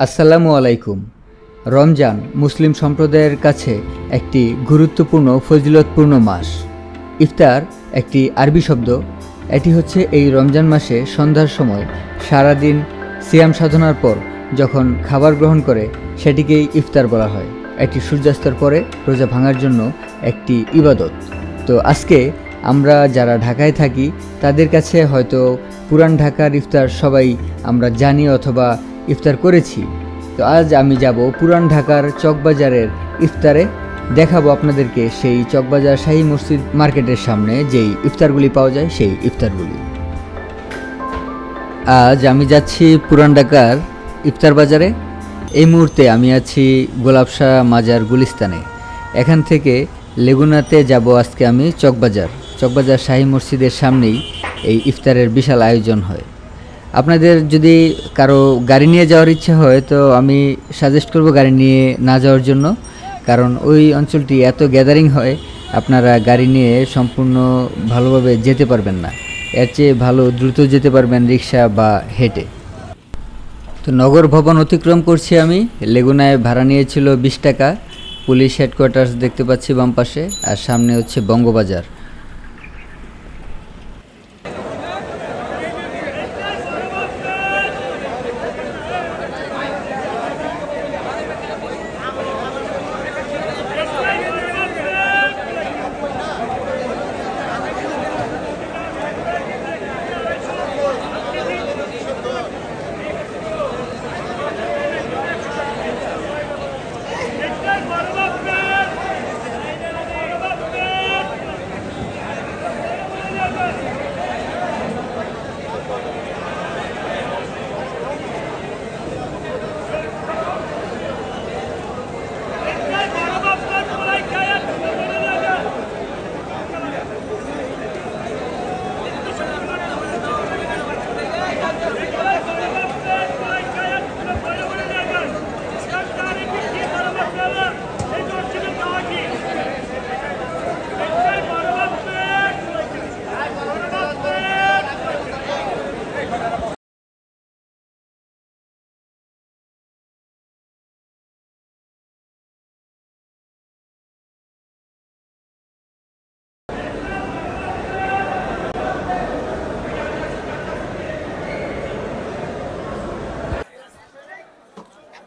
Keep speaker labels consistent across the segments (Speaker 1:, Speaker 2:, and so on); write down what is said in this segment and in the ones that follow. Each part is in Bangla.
Speaker 1: আসসালামু আলাইকুম। রমজান মুসলিম সম্প্রদায়ের কাছে একটি গুরুত্বপূর্ণ ফজিলতপূর্ণ মাস। ইফতার একটি আরবি শব্দ। এটি হচ্ছে এই রমজান মাসে সন্ধ্যার সময় সারাদিন সিয়াম সাধনার পর যখন খাবার গ্রহণ করে সেটিকেই ইফতার বলা হয়। এটি সূর্যাস্তের পরে রোজা ভাঙার জন্য একটি ইবাদত। তো আজকে আমরা যারা ঢাকায় থাকি তাদের কাছে হয়তো পুরান ঢাকার ইফতার সবাই আমরা জানি অথবা ইফতার করেছি। তো আজ আমি যাব পুরান ঢাকার চকবাজারের ইফতারে, দেখাবো আপনাদেরকে সেই চকবাজার শাহী মসজিদ মার্কেটের সামনে যেই ইফতারগুলি পাওয়া যায় সেই ইফতারগুলি। আজ আমি যাচ্ছি পুরান ঢাকার ইফতার বাজারে। এই মুহূর্তে আমি আছি গোলাপশাহ মাজার গুলিস্তানে। এখান থেকে লেগুনাতে যাব আজকে আমি চকবাজার শাহী মসজিদের সামনেই এই ইফতারের বিশাল আয়োজন হয়। আপনাদের যদি কারো গাড়ি নিয়ে যাওয়ার ইচ্ছা হয় তো আমি সাজেস্ট করব গাড়ি নিয়ে না যাওয়ার জন্য, কারণ ওই অঞ্চলটি এত গ্যাদারিং হয় আপনারা গাড়ি নিয়ে সম্পূর্ণ ভালোভাবে যেতে পারবেন না। এর চেয়ে ভালো দ্রুত যেতে পারবেন রিক্সা বা হেঁটে। তো নগর ভবন অতিক্রম করছি আমি। লেগুনায় ভাড়া নিয়েছিল 20 টাকা। পুলিশ হেডকোয়ার্টার্স দেখতে পাচ্ছি বাম পাশে, আর সামনে হচ্ছে বঙ্গবাজার।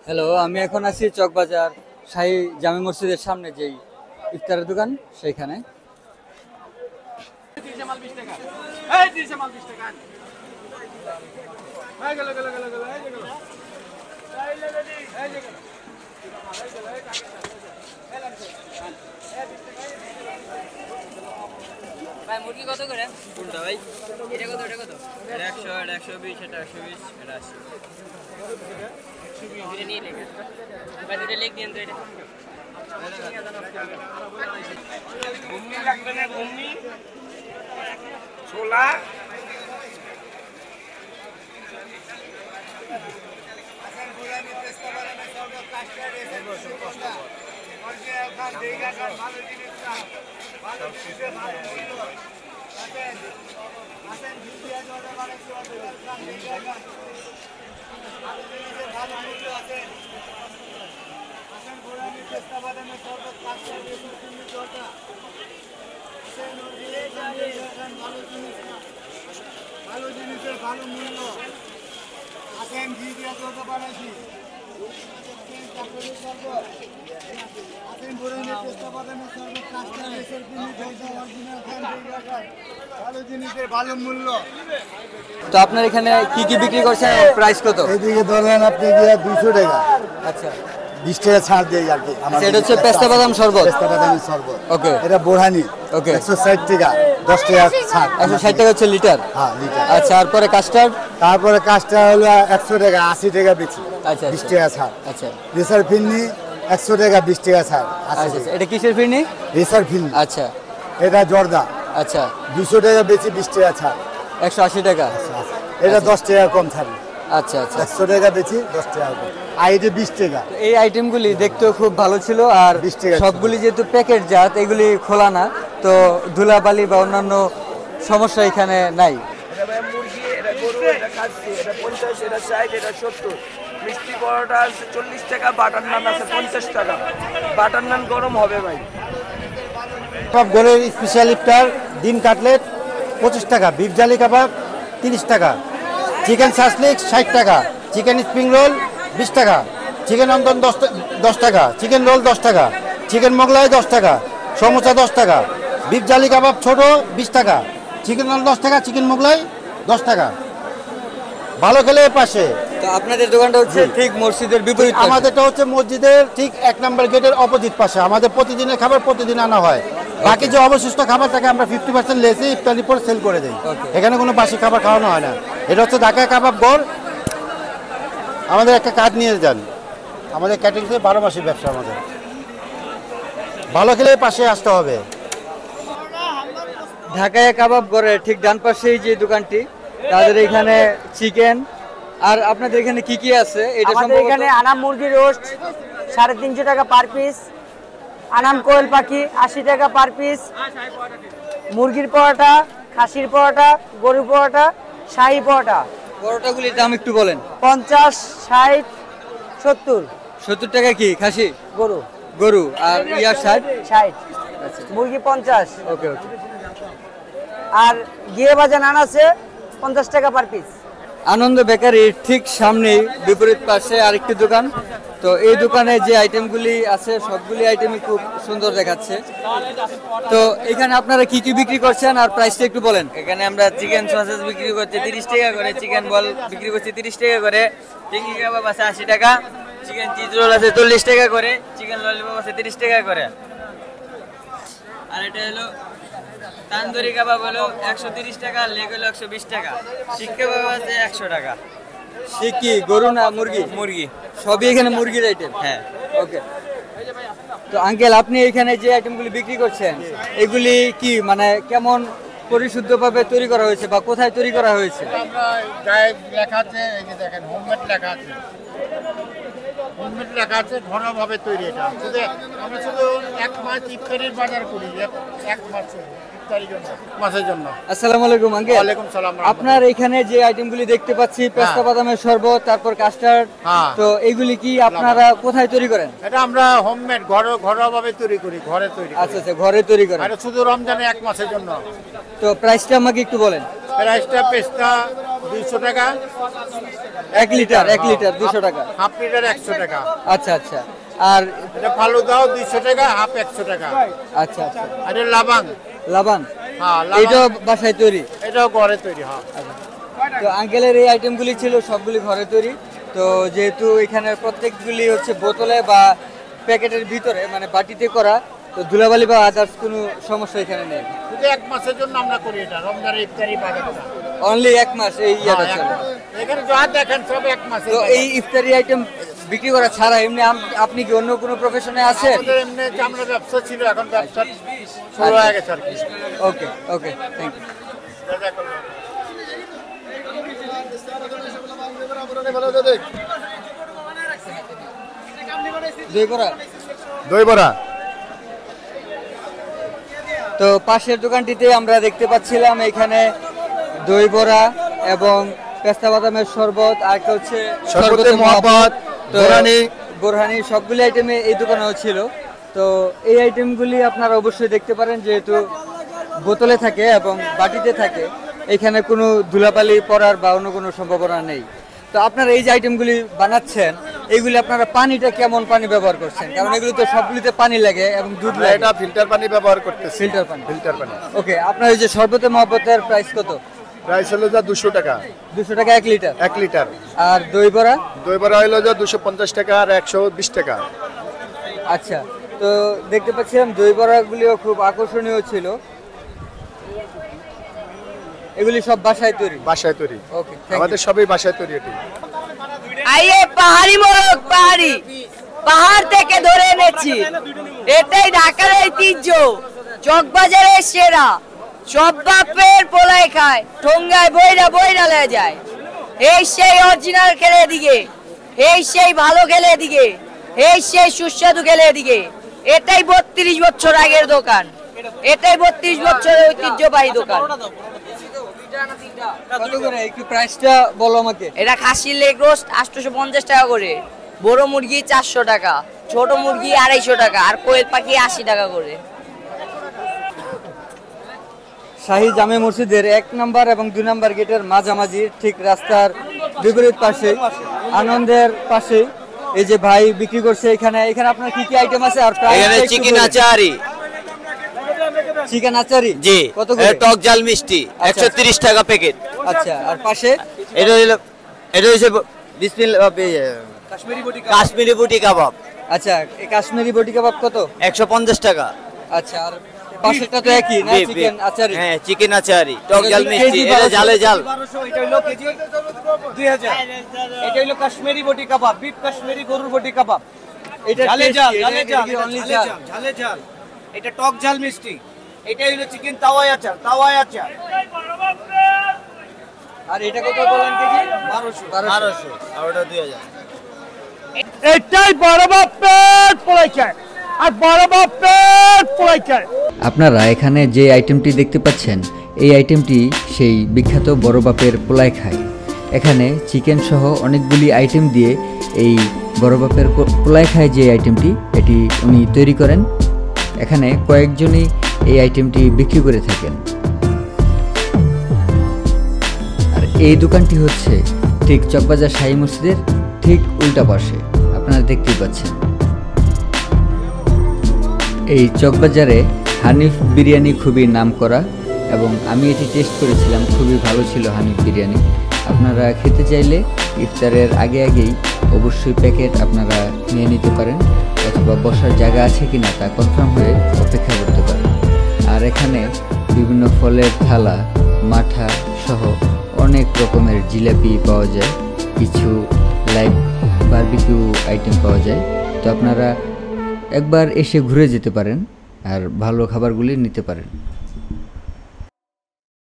Speaker 1: হ্যালো, আমি এখন আছি চকবাজার শাহী জামে মসজিদের সামনে যেই ইফতারের দোকান সেইখানে।
Speaker 2: ভাই মুরগি কত করে? কোনটা ভাই? এটা কত? এটা কত? এটা 100, এটা 120, এটা 120, এটা 80। এটা নিয়ে লেগে ভাই, এটা লেগ দিন তো। এটা ঘুমনি লাগবে না? ঘুমনি ছোলা
Speaker 3: ভালো জিনিসের ভালো মূল্য। আসেন ঘি দিয়ে চলতে পারেছি। ভালো জিনিসের ভালো মূল্য।
Speaker 1: তো আপনার এখানে কি কি বিক্রি করছেন, প্রাইস কত?
Speaker 3: এদিকে ধরেন আপনি গিয়ে 200 টাকা।
Speaker 1: আচ্ছা,
Speaker 3: 20 টাকা ছাড় দিয়ে আর কি।
Speaker 1: এটা হচ্ছে পেস্তা বাদাম শরবত।
Speaker 3: পেস্তা বাদামের শরবত।
Speaker 1: ওকে।
Speaker 3: এটা বোরহানি।
Speaker 1: ওকে।
Speaker 3: 160 টাকা, 10 টাকা ছাড়।
Speaker 1: 160 টাকা হচ্ছে লিটার।
Speaker 3: হ্যাঁ, লিটার।
Speaker 1: আচ্ছা, তারপরে কাস্টার্ড?
Speaker 3: তারপরে কাজটা হলো 100 টাকা, 80 টাকা বেশি।
Speaker 1: আচ্ছা,
Speaker 3: 20 টাকা ছাড়।
Speaker 1: আচ্ছা
Speaker 3: রেসার ফিরনি 100 টাকা, 20 টাকা ছাড়।
Speaker 1: আচ্ছা, এটা কিসের ফিরনি?
Speaker 3: রেসার ফিরনি।
Speaker 1: আচ্ছা
Speaker 3: এটা জর্দা।
Speaker 1: আচ্ছা,
Speaker 3: 200 টাকা বেশি, 20 টাকা ছাড়।
Speaker 1: 180 টাকা।
Speaker 3: এটা 10 টাকা কম ছাড়।
Speaker 1: আচ্ছা আচ্ছা,
Speaker 3: 100 টাকা বেশি, 10 টাকা কম। আর এটা 20 টাকা।
Speaker 1: এই আইটেমগুলি দেখতেও খুব ভালো ছিল, আর
Speaker 3: 20 টাকা
Speaker 1: সবগুলি যেহেতু প্যাকেট জাত, এগুলি খোলা না, তো ধুলাবালি বা অন্যান্য সমস্যা এখানে নাই।
Speaker 4: গরু, এটা খাসি, এটা 50, এটা 60, এটা 70। মিষ্টি পরোটা আছে 40 টাকা, বাটার নান আছে 50 টাকা। বাটার নান গরম হবে ভাই।
Speaker 3: কাবাব গোলের স্পেশাল ইফতার, ডিম কাটলেট 25 টাকা, বিফ জালি কাবাব 30 টাকা, চিকেন সাসলিক 60 টাকা, চিকেন স্প্রিং রোল 20 টাকা, চিকেন অন্দন 10 টাকা, চিকেন রোল 10 টাকা, চিকেন মোগলাই 10 টাকা, সমোসা 10 টাকা, বিফ জালি কাবাব ছোট 20 টাকা, চিকেন রোল 10 টাকা, চিকেন মোগলাই 10 টাকা। ভালো খেলে পাশে।
Speaker 1: তো আপনাদের দোকানটা হচ্ছে ঠিক মসজিদের বিপরীত পাশে?
Speaker 3: আমাদেরটা হচ্ছে মসজিদের ঠিক 1 নম্বর গেটের অপোজিট পাশে। আমাদের প্রতিদিনের খাবার প্রতিদিন আনা হয়। বাকি যে অবশিষ্ট খাবারটাকে আমরা 50% লেসে ইফতারির পর সেল করে দিই। এখানে কোনো বাসি খাবার খাওয়ানো হয় না। এটা হচ্ছে ঢাকা কাবাব গড়। আমাদের একটা কার্ড নিয়ে যান। আমাদের ক্যাটারিংসে 12 মাসের ব্যবসা আমাদের। ভালো খেলে পাশে আসতে হবে।
Speaker 1: ঢাকায় কাবাব গড়ের ঠিক ডান পাশেই যে দোকানটি, তাদের এখানে চিকেন আর আপনাদের এখানে কি কি আছে এটা
Speaker 5: আমাদের এখানে আনাম মুরগি রোস্ট 350 টাকা পার পিস, আনাম কোয়েল পাখি 80 টাকা পার পিস, মুরগির পরোটা, খাসির পরোটা, গরুর পরোটা, শাহী পরোটা।
Speaker 1: পরোটাগুলির দাম একটু বলেন।
Speaker 5: 50, 60, 70।
Speaker 1: 70 টাকা কি খাসি?
Speaker 5: গরু
Speaker 1: গরু আর 60?
Speaker 5: 60। মুরগি 50।
Speaker 1: ওকে ওকে।
Speaker 5: আর গিয়ে ভাজা নান আছে 50 টাকা পার পিস।
Speaker 1: আনন্দ বেকারির ঠিক সামনেই বিপরীত পাশে আরেকটি দোকান। তো এই দোকানে যে আইটেমগুলি আছে সবগুলি আইটেমই খুব সুন্দর দেখাচ্ছে। তো এখানে আপনারা কি কি বিক্রি করছেন আর প্রাইসটা একটু বলেন।
Speaker 2: এখানে আমরা চিকেন সসেজ বিক্রি করছি 30 টাকা করে, চিকেন বল বিক্রি করছি 30 টাকা করে, চিকেন কাবাব আছে 80 টাকা, চিকেন চিজ রোল আছে 40 টাকা করে, চিকেন ললিপপ আছে 30 টাকা করে। আর এটা হলো তান্দুরি কাবাব হলো 130 টাকা, লেগ হলো 120 টাকা, শিক কাবাব আছে 100 টাকা।
Speaker 1: সে কি গরু না মুরগি?
Speaker 2: মুরগি।
Speaker 1: সবই এখানে মুরগির আইটেম?
Speaker 2: হ্যাঁ।
Speaker 1: ওকে। তো আঙ্কেল, আপনি এখানে যে আইটেমগুলি বিক্রি করছেন এগুলি কি মানে কেমন পরিশুদ্ধভাবে তৈরি করা হয়েছে বা কোথায় তৈরি করা হয়েছে?
Speaker 3: আমরা গায়ে লেখা আছে, এই যে দেখেন হোমমেড লেখা আছে। হোমমেড লেখা আছে, ঘরোয়াভাবে তৈরি। এটা শুধু আমরা শুধু 1 মাস ইফতারির বাজার করি, 1 মাস ইফতারির জন্য, মাসের জন্য।
Speaker 1: আসসালামু আলাইকুম আঙ্কেল।
Speaker 3: ওয়ালাইকুম সালাম।
Speaker 1: আপনার এখানে যে আইটেমগুলি দেখতে পাচ্ছি, পেস্তা বাদামের শরবত, তারপর কাস্টার্ড, তো এগুলি কি আপনারা কোথায় তৈরি করেন?
Speaker 3: এটা আমরা হোমমেড ঘরোয়াভাবে তৈরি করি, ঘরে তৈরি করি।
Speaker 1: আচ্ছা আচ্ছা, ঘরে তৈরি করেন।
Speaker 3: এটা শুধু রমজানে 1 মাসের জন্য।
Speaker 1: তো প্রাইসটা আমাকে একটু বলেন।
Speaker 3: প্রাইসটা পেস্তা 200 টাকা,
Speaker 1: 1 লিটার 200 টাকা,
Speaker 3: হাফ লিটার 100 টাকা।
Speaker 1: আচ্ছা আচ্ছা। আর
Speaker 3: এটা ফালুদাও 200 টাকা, হাফ 100 টাকা।
Speaker 1: আচ্ছা আচ্ছা।
Speaker 3: আর এটা লাবাং।
Speaker 1: লাবান?
Speaker 3: হ্যাঁ,
Speaker 1: এটাও বাসায় তৈরি?
Speaker 3: এটাও ঘরে তৈরি। হ্যাঁ।
Speaker 1: তো আঙ্কেলের এই আইটেমগুলি ছিল সবগুলি ঘরে তৈরি। তো যেহেতু এখানে প্রত্যেকগুলি হচ্ছে বোতলে বা প্যাকেটের ভিতরে মানে বাটিতে করা, তো ধুলাবালি বা আদার্স কোনো সমস্যা এখানে নেই।
Speaker 3: শুধু 1 মাসের জন্য আমরা করি এটা, রমজানের ইফতারি বাজারটা।
Speaker 1: অনলি 1 মাস এই ইয়াটা
Speaker 3: হ্যাঁ,
Speaker 1: চলে?
Speaker 3: এখানে যা দেখেন সব 1 মাসে।
Speaker 1: তো এই ইফতারি আইটেম বিক্রি করা ছাড়া এমনি আপনি কি অন্য কোনো প্রফেশনে আছেন?
Speaker 3: আমাদের এমনি চামড়া ব্যবসা ছিল, এখন ব্যবসা শুরু হয়ে গেছে আর কি।
Speaker 1: ওকে ওকে, থ্যাংক ইউ।
Speaker 3: দই বড়া।
Speaker 1: তো পাশের দোকানটিতে আমরা দেখতে পাচ্ছিলাম এখানে দই বড়া এবং পেস্তা বাদামের শরবত, আর একটা হচ্ছে
Speaker 3: শরবতে মহব্বত,
Speaker 1: বোরহানি, সবগুলি আইটেমে এই দোকানেও ছিল। তো এই আইটেমগুলি আপনারা অবশ্যই দেখতে পারেন, যেহেতু বোতলে থাকে এবং বাটিতে থাকে, এখানে কোনো ধুলাবালি পড়ার বা অন্য কোনো সম্ভাবনা নেই। তো আপনারা এই যে আইটেমগুলি বানাচ্ছেন, এইগুলি আপনারা পানিটা কেমন পানি ব্যবহার করছেন? কারণ এগুলি তো সবগুলিতে পানি লাগে এবং দুধ লাগে।
Speaker 3: এটা ফিল্টার পানি ব্যবহার করতেছি।
Speaker 1: ফিল্টার পানি?
Speaker 3: ফিল্টার পানি।
Speaker 1: ওকে। আপনার এই যে শরবতে মহব্বতের প্রাইস কত?
Speaker 3: প্রাইস হলো যা 200 টাকা।
Speaker 1: 200 টাকা 1 লিটার?
Speaker 3: 1 লিটার।
Speaker 1: আর দই বড়া?
Speaker 3: দই বড়া হলো যা 250 টাকা আর 120 টাকা।
Speaker 1: আচ্ছা। তো দেখতে পাচ্ছিলাম দই বড়াগুলিও খুব আকর্ষণীয় ছিল। এগুলি সব বাসায় তৈরি?
Speaker 3: বাসায় তৈরি।
Speaker 1: ওকে,
Speaker 3: আমাদের সবই বাসায় তৈরি। এটি
Speaker 5: আইয়ে পাহাড়ি মোরগ, পাহাড় থেকে ধরে এনেছি। এটাই ঢাকার ঐতিহ্য, চকবাজারের সেরা। সব বাপের পোলাই খায়, ঠোঙ্গায় বইরা বইরা লে যায়। এই সেই অরিজিনাল খেলে দিকে, এই সেই ভালো খেলে দিকে, এই সেই সুস্বাদু খেলে দিকে। এটাই 32 বছর আগের দোকান, এটাই 32 বছরের ঐতিহ্যবাহী দোকান।
Speaker 1: কত করে একটু প্রাইসটা বলো আমাকে।
Speaker 5: এটা খাসির লেগ রোস্ট 850 টাকা করে, বড় মুরগি 400 টাকা, ছোট মুরগি 250 টাকা, আর কোয়েল পাখি 80 টাকা করে।
Speaker 1: শাহী জামে মসজিদের 1 নম্বর এবং 2 নম্বর গেটের মাঝামাঝি ঠিক রাস্তার বিপরীত পাশে আনন্দের পাশে এই যে ভাই বিক্রি করছে। এখানে আপনার কি কি আইটেম আছে? আর
Speaker 2: এখানে চিকেন আচারি,
Speaker 1: চিকেন আচারি
Speaker 2: জি,
Speaker 1: কত করে?
Speaker 2: টক ঝাল মিষ্টি 130 টাকা প্যাকেট।
Speaker 1: আচ্ছা, আর পাশে
Speaker 2: এটা হইছে বিসমিল্লাহ কাশ্মীরি বুটি কাবাব।
Speaker 1: আচ্ছা, এই কাশ্মীরি বটি কাবাব কত?
Speaker 2: 150 টাকা।
Speaker 1: আচ্ছা, আর পাশেরটা তো একই না? চিকেন আচারি।
Speaker 2: হ্যাঁ, চিকেন আচারি, টক ঝাল মিষ্টি, এটা ঝালে ঝাল।
Speaker 6: 1200, এটা হলো কেজি 2000। এটা হলো কাশ্মীরি বটি কাবাব, বিফ কাশ্মীরি গরুর বটি কাবাব।
Speaker 1: এটা
Speaker 6: ঝালে ঝাল, ঝালে ঝাল,
Speaker 1: অনলি
Speaker 6: ঝালে ঝাল, ঝালে ঝাল। এটা টক ঝাল মিষ্টি। এটা হলো চিকেন তাওয়াই আচার, তাওয়াই আচার।
Speaker 1: আর এটা কত বলেন কেজি?
Speaker 6: 1200।
Speaker 2: আর ওটা 2000।
Speaker 6: এটাই বড় বাপের পোলাইকার, আর বড় বাপের পোলাইকার।
Speaker 1: আপনারা এখানে যে আইটেমটি দেখতে পাচ্ছেন, এই আইটেমটি সেই বিখ্যাত বড় বাপের পোলাই খায়। এখানে চিকেন সহ অনেকগুলি আইটেম দিয়ে এই বড় বাপের পোলাই খায় যে আইটেমটি, এটি উনি তৈরি করেন। এখানে কয়েকজনই এই আইটেমটি বিক্রি করে থাকেন। আর এই দোকানটি হচ্ছে ঠিক চকবাজার শাহী মসজিদের ঠিক উল্টা পাশে, আপনারা দেখতেই পাচ্ছেন। এই চকবাজারে হানিফ বিরিয়ানি খুবই নামকরা এবং আমি এটি টেস্ট করেছিলাম, খুবই ভালো ছিল হানিফ বিরিয়ানি। আপনারা খেতে চাইলে ইফতারের আগেই অবশ্যই প্যাকেট আপনারা নিয়ে নিতে পারেন, অথবা বসার জায়গা আছে কিনা তা কনফার্ম হয়ে অপেক্ষা করতে পারেন। আর এখানে বিভিন্ন ফলের থালা, মাঠা সহ অনেক রকমের জিলাপি পাওয়া যায়, কিছু লাইভ বারবিকিউ আইটেম পাওয়া যায়। তো আপনারা একবার এসে ঘুরে যেতে পারেন আর ভালো খাবারগুলি নিতে পারেন।